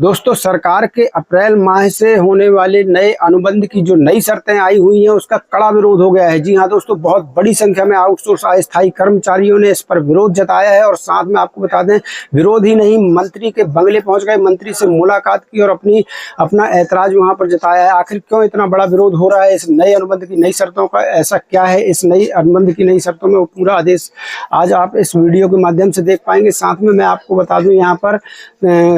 दोस्तों सरकार के अप्रैल माह से होने वाले नए अनुबंध की जो नई शर्तें आई हुई हैं उसका कड़ा विरोध हो गया है। जी हां दोस्तों, बहुत बड़ी संख्या में आउटसोर्स अस्थायी कर्मचारियों ने इस पर विरोध जताया है और साथ में आपको बता दें, विरोध ही नहीं, मंत्री के बंगले पहुंच गए, मंत्री से मुलाकात की और अपना ऐतराज वहां पर जताया है। आखिर क्यों इतना बड़ा विरोध हो रहा है इस नए अनुबंध की नई शर्तों का? ऐसा क्या है इस नई अनुबंध की नई शर्तों में, वो पूरा आदेश आज आप इस वीडियो के माध्यम से देख पाएंगे। साथ में मैं आपको बता दूं, यहाँ पर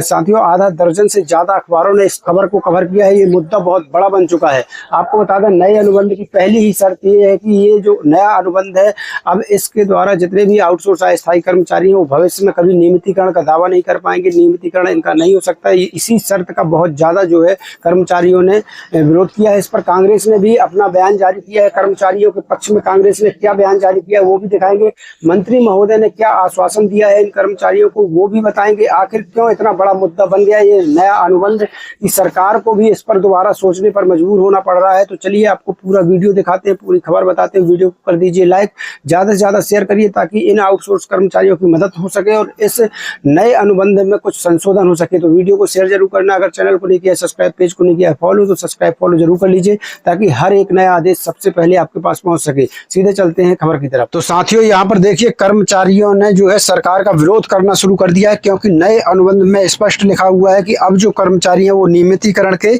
साथियों आधा दर्जन से ज्यादा अखबारों ने इस खबर को कवर किया है। ये मुद्दा बहुत बड़ा बन चुका है। आपको बता दें, नए अनुबंध की पहली ही शर्त ये है कि ये जो नया अनुबंध है, अब इसके द्वारा जितने भी आउटसोर्स अस्थायी कर्मचारी हैं वो भविष्य में कभी नियमितीकरण का दावा नहीं कर पाएंगे। नियमितीकरण इनका नहीं हो सकता। इसी शर्त का बहुत ज्यादा जो है कर्मचारियों ने विरोध किया है। इस पर कांग्रेस ने भी अपना बयान जारी किया है। कर्मचारियों के पक्ष में कांग्रेस ने क्या बयान जारी किया है वो भी दिखाएंगे। मंत्री महोदय ने क्या आश्वासन दिया है इन कर्मचारियों को वो भी बताएंगे। आखिर क्यों इतना बड़ा मुद्दा बन गया ये नया अनुबंध की सरकार को भी इस पर दोबारा सोचने पर मजबूर होना पड़ रहा है। तो चलिए आपको पूरा वीडियो दिखाते हैं, पूरी खबर बताते हैं। वीडियो को कर दीजिए लाइक, ज्यादा से ज्यादा शेयर करिए ताकि इन आउटसोर्स कर्मचारियों की मदद हो सके और इस नए अनुबंध में कुछ संशोधन हो सके। तो वीडियो को शेयर जरूर करना। अगर चैनल को नहीं किया सब्सक्राइब, पेज को नहीं किया फॉलो, तो सब्सक्राइब फॉलो जरूर कर लीजिए ताकि हर एक नया आदेश सबसे पहले आपके पास पहुंच सके। सीधे चलते हैं खबर की तरफ। तो साथियों यहाँ पर देखिए, कर्मचारियों ने जो है सरकार का विरोध करना शुरू कर दिया है, क्योंकि नए अनुबंध में स्पष्ट लिखा हुआ है कि अब जो कर्मचारी हैं वो नियमितीकरण के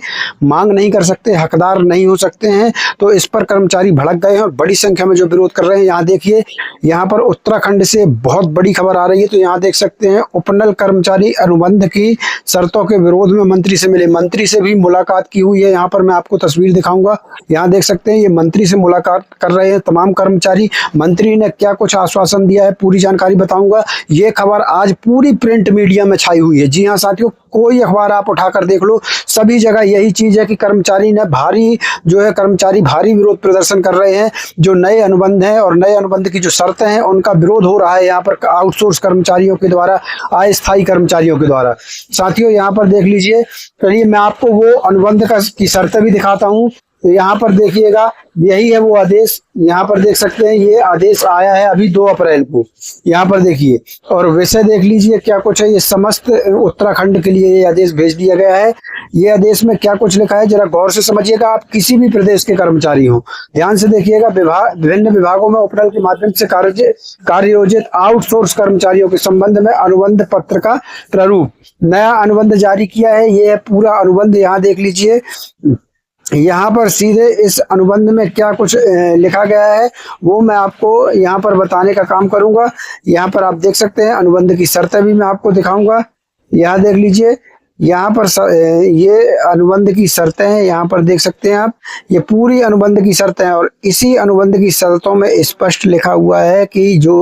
मांग नहीं कर सकते, हकदार नहीं हो सकते हैं। तो इस पर कर्मचारी भड़क गए हैं और बड़ी संख्या में जो विरोध कर रहे हैं। यहाँ देखिए, यहाँ पर उत्तराखंड से बहुत बड़ी खबर आ रही है। तो यहाँ देख सकते हैं, उपनल कर्मचारी अनुबंध की शर्तों के विरोध में मंत्री से मिले, मंत्री से भी मुलाकात की हुई है। यहाँ पर मैं आपको तस्वीर दिखाऊंगा। यहाँ देख सकते हैं, ये मंत्री से मुलाकात कर रहे हैं तमाम कर्मचारी। मंत्री ने क्या कुछ आश्वासन दिया है पूरी जानकारी बताऊंगा। ये खबर आज पूरी प्रिंट मीडिया में छाई हुई है। जी हाँ साथियों, कोई अखबार आप उठाकर देख लो, सभी जगह यही चीज है कि कर्मचारी भारी विरोध प्रदर्शन कर रहे हैं। जो नए अनुबंध हैं और नए अनुबंध की जो शर्तें हैं उनका विरोध हो रहा है यहाँ पर आउटसोर्स कर्मचारियों के द्वारा, अस्थायी कर्मचारियों के द्वारा। साथियों यहाँ पर देख लीजिए, चलिए मैं आपको वो अनुबंध की शर्तें भी दिखाता हूँ। तो यहाँ पर देखिएगा, यही है वो आदेश। यहाँ पर देख सकते हैं, ये आदेश आया है अभी 2 अप्रैल को। यहाँ पर देखिए, और विषय देख लीजिए क्या कुछ है। ये समस्त उत्तराखंड के लिए ये आदेश भेज दिया गया है। ये आदेश में क्या कुछ लिखा है जरा गौर से समझिएगा। आप किसी भी प्रदेश के कर्मचारी हो, ध्यान से देखिएगा। विभिन्न विभागों में उपनल के माध्यम से कार्ययोजित आउटसोर्स कर्मचारियों के संबंध में अनुबंध पत्र का प्रारूप नया अनुबंध जारी किया है। ये है पूरा अनुबंध। यहाँ देख लीजिए, यहाँ पर सीधे इस अनुबंध में क्या कुछ लिखा गया है वो मैं आपको यहाँ पर बताने का काम करूंगा। यहाँ पर आप देख सकते हैं, अनुबंध की शर्तें भी मैं आपको दिखाऊंगा। यहाँ देख लीजिए, यहाँ पर ये अनुबंध की शर्तें हैं। यहाँ पर देख सकते हैं आप, ये पूरी अनुबंध की शर्तें हैं और इसी अनुबंध की शर्तों में स्पष्ट लिखा हुआ है कि जो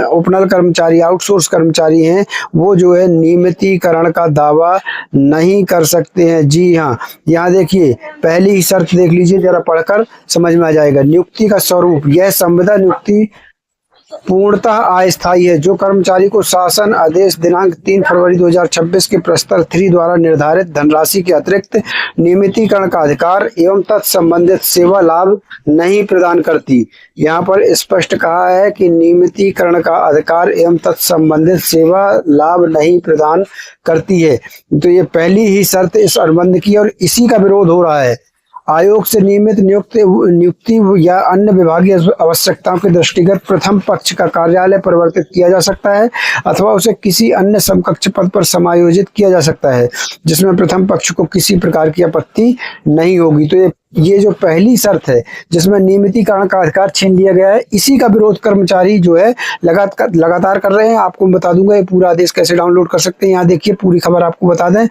उपनल कर्मचारी, आउटसोर्स कर्मचारी हैं, वो जो है नियमितीकरण का दावा नहीं कर सकते हैं। जी हाँ, यहाँ देखिए, पहली ही शर्त देख लीजिए, जरा पढ़कर समझ में आ जाएगा। नियुक्ति का स्वरूप, यह संविदा नियुक्ति पूर्णतः अस्थायी है। जो कर्मचारी को शासन आदेश दिनांक 3 फरवरी 2026 के प्रस्तर 3 द्वारा निर्धारित धनराशि के अतिरिक्त नियमितीकरण का अधिकार एवं तत्संबंधित सेवा लाभ नहीं प्रदान करती। यहाँ पर स्पष्ट कहा है कि नियमितीकरण का अधिकार एवं तत्संबंधित सेवा लाभ नहीं प्रदान करती है। तो ये पहली ही शर्त इस अनुबंध की और इसी का विरोध हो रहा है। आयोग से नियमित नियुक्ति या अन्य विभागीय आवश्यकताओं के दृष्टिगत प्रथम पक्ष का कार्यालय परिवर्तित किया जा सकता है अथवा उसे किसी अन्य समकक्ष पद पर समायोजित किया जा सकता है जिसमें प्रथम पक्ष को किसी प्रकार की आपत्ति नहीं होगी। तो ये जो पहली शर्त है जिसमें नियमितीकरण का अधिकार छीन लिया गया है, इसी का विरोध कर्मचारी जो है लगातार कर रहे हैं। आपको मैं बता दूंगा ये पूरा आदेश कैसे डाउनलोड कर सकते हैं। यहाँ देखिए, पूरी खबर आपको बता दें।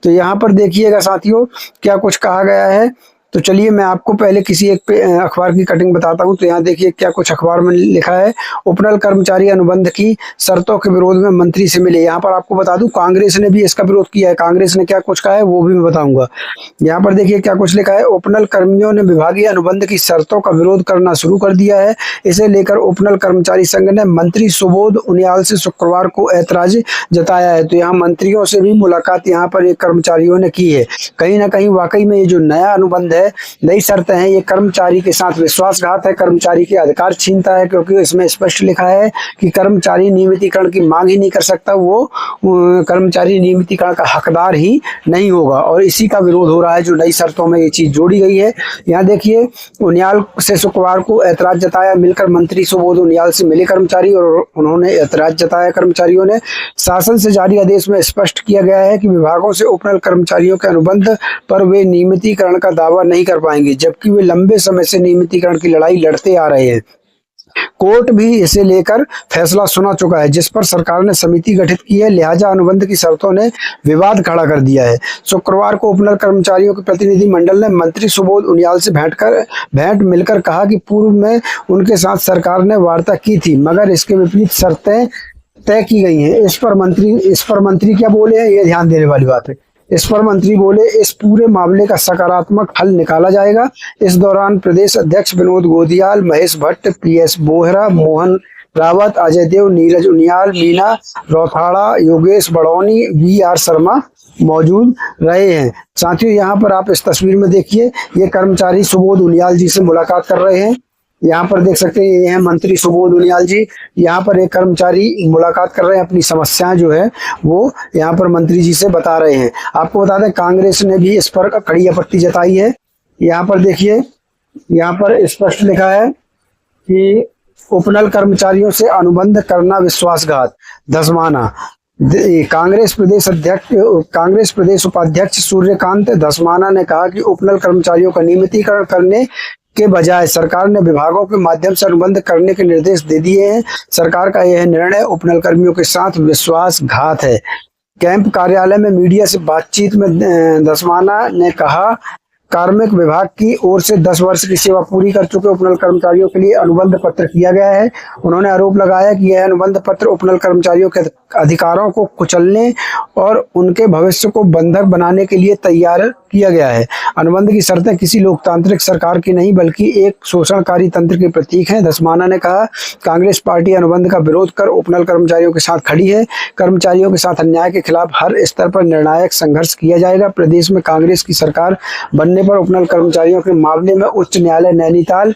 तो यहाँ पर देखिएगा साथियों, क्या कुछ कहा गया है। तो चलिए मैं आपको पहले किसी एक अखबार की कटिंग बताता हूं। तो यहाँ देखिए क्या कुछ अखबार में लिखा है। उपनल कर्मचारी अनुबंध की शर्तों के विरोध में मंत्री से मिले। यहाँ पर आपको बता दूं, कांग्रेस ने भी इसका विरोध किया है। कांग्रेस ने क्या कुछ कहा है वो भी मैं बताऊंगा। यहाँ पर देखिए क्या कुछ लिखा है। उपनल कर्मियों ने विभागीय अनुबंध की शर्तों का विरोध करना शुरू कर दिया है। इसे लेकर उपनल कर्मचारी संघ ने मंत्री सुबोध उनियाल से शुक्रवार को ऐतराज जताया है। तो यहाँ मंत्रियों से भी मुलाकात यहाँ पर एक कर्मचारियों ने की है। कहीं ना कहीं वाकई में ये जो नया अनुबंध है है, नई शर्तें हैं, ये कर्मचारी के साथ विश्वासघात है, कर्मचारी के अधिकार छीनता है, क्योंकि इसमें स्पष्ट लिखा है कि कर्मचारी नियमितीकरण की मांग ही नहीं कर सकता, वो कर्मचारी नियमितीकरण का हकदार ही नहीं होगा, और इसी का विरोध हो रहा है जो नई शर्तों में ये चीज जोड़ी गई है। यहाँ देखिए, उनियाल से शुक्रवार को ऐतराज जताया, मिलकर मंत्री सुबोध उनियाल से मिले कर्मचारी और उन्होंने ऐतराज जताया। कर्मचारियों ने शासन से जारी आदेश में स्पष्ट किया गया है कि विभागों से उपनल कर्मचारियों के अनुबंध पर वे नियमितीकरण का दावा नहीं कर पाएंगे, जबकि वे लंबे समय से नियमितीकरण की लड़ाई लड़ते आ रहे हैं। कोर्ट भी इसे लेकर फैसला सुना चुका है, जिस पर सरकार ने समिति गठित की है, लिहाजा अनुबंध की शर्तों ने विवाद खड़ा कर दिया है। शुक्रवार को उपनल कर्मचारियों के प्रतिनिधि मंडल ने मंत्री सुबोध उनियाल से भेंट मिलकर कहा कि पूर्व में उनके साथ सरकार ने वार्ता की थी, मगर इसके विपरीत शर्तें तय की गई हैं। इस पर मंत्री क्या बोले हैं, ये ध्यान देने वाली बात है। इस पर मंत्री बोले, इस पूरे मामले का सकारात्मक हल निकाला जाएगा। इस दौरान प्रदेश अध्यक्ष विनोद गोदियाल, महेश भट्ट, पीएस बोहरा, मोहन रावत, अजय देव, नीरज उनियाल, मीना रौथाड़ा, योगेश बड़ौनी, वी.आर. शर्मा मौजूद रहे हैं। साथियों, यहाँ पर आप इस तस्वीर में देखिए, ये कर्मचारी सुबोध उनियाल जी से मुलाकात कर रहे हैं। यहाँ पर देख सकते हैं, ये हैं मंत्री सुबोध उनियाल जी। यहाँ पर एक कर्मचारी मुलाकात कर रहे हैं, अपनी समस्याएं जो है वो यहाँ पर मंत्री जी से बता रहे हैं। आपको बता दें, कांग्रेस ने भी इस पर कड़ी आपत्ति जताई है। यहाँ पर देखिए, यहाँ पर स्पष्ट लिखा है कि उपनल कर्मचारियों से अनुबंध करना विश्वासघात, धसमाना। कांग्रेस प्रदेश उपाध्यक्ष सूर्यकांत धसमाना ने कहा कि उपनल कर्मचारियों का नियमितीकरण करने के बजाय सरकार ने विभागों के माध्यम से अनुबंध करने के निर्देश दे दिए हैं। सरकार का यह निर्णय उपनल कर्मियों के साथ विश्वासघात है। कैंप कार्यालय में मीडिया से बातचीत में धसमाना ने कहा, कार्मिक विभाग की ओर से 10 वर्ष की सेवा पूरी कर चुके उपनल कर्मचारियों के लिए अनुबंध पत्र किया गया है। उन्होंने आरोप लगाया कि यह अनुबंध पत्र उपनल कर्मचारियों के अधिकारों को कुचलने और उनके भविष्य को बंधक बनाने के लिए तैयार किया गया है। अनुबंध की शर्तें किसी लोकतांत्रिक सरकार की नहीं बल्कि एक शोषणकारी तंत्र के प्रतीक हैं। धसमाना ने कहा, कांग्रेस पार्टी अनुबंध का विरोध कर उपनल कर्मचारियों के साथ खड़ी है। कर्मचारियों के साथ अन्याय के खिलाफ हर स्तर पर निर्णायक संघर्ष किया जाएगा। प्रदेश में कांग्रेस की सरकार बनने पर उपनल कर्मचारियों के मामले में उच्च न्यायालय, नैनीताल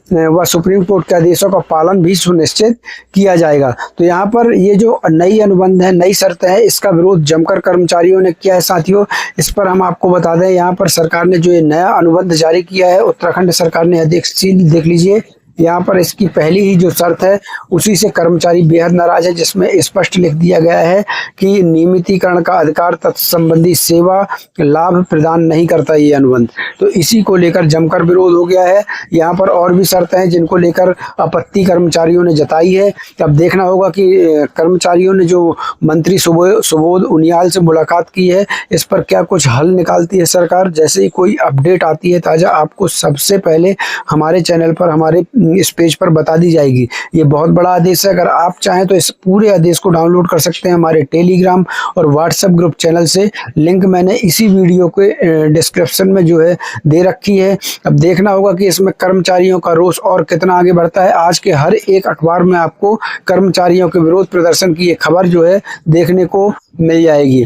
व सुप्रीम कोर्ट के आदेशों का पालन भी सुनिश्चित किया जाएगा। तो यहाँ पर ये जो नई अनुबंध है, नई शर्तें हैं, इसका विरोध जमकर कर्मचारियों ने किया है। साथियों, इस पर हम आपको बता दें, यहाँ पर सरकार ने जो ये नया अनुबंध जारी किया है, उत्तराखंड सरकार ने, देख लीजिए, यहाँ पर इसकी पहली ही जो शर्त है उसी से कर्मचारी बेहद नाराज है, जिसमें स्पष्ट लिख दिया गया है कि नियमितीकरण का अधिकार संबंधी सेवा लाभ प्रदान नहीं करता ये अनुबंध। तो इसी को लेकर जमकर विरोध हो गया है। यहाँ पर और भी शर्तें हैं जिनको लेकर आपत्ति कर्मचारियों ने जताई है। अब देखना होगा कि कर्मचारियों ने जो मंत्री सुबोध उनियाल से मुलाकात की है, इस पर क्या कुछ हल निकालती है सरकार। जैसे ही कोई अपडेट आती है ताज़ा, आपको सबसे पहले हमारे चैनल पर, हमारे इस पेज पर बता दी जाएगी। ये बहुत बड़ा आदेश है। अगर आप चाहें तो इस पूरे आदेश को डाउनलोड कर सकते हैं हमारे टेलीग्राम और व्हाट्सएप ग्रुप चैनल से। लिंक मैंने इसी वीडियो के डिस्क्रिप्शन में जो है दे रखी है। अब देखना होगा कि इसमें कर्मचारियों का रोष और कितना आगे बढ़ता है। आज के हर एक अखबार में आपको कर्मचारियों के विरोध प्रदर्शन की ये खबर जो है देखने को मिल जाएगी।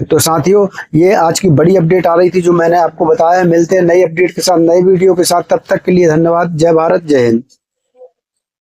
तो साथियों, ये आज की बड़ी अपडेट आ रही थी जो मैंने आपको बताया। मिलते हैं नई अपडेट के साथ, नए वीडियो के साथ। तब तक के लिए धन्यवाद। जय भारत, जय हिंद।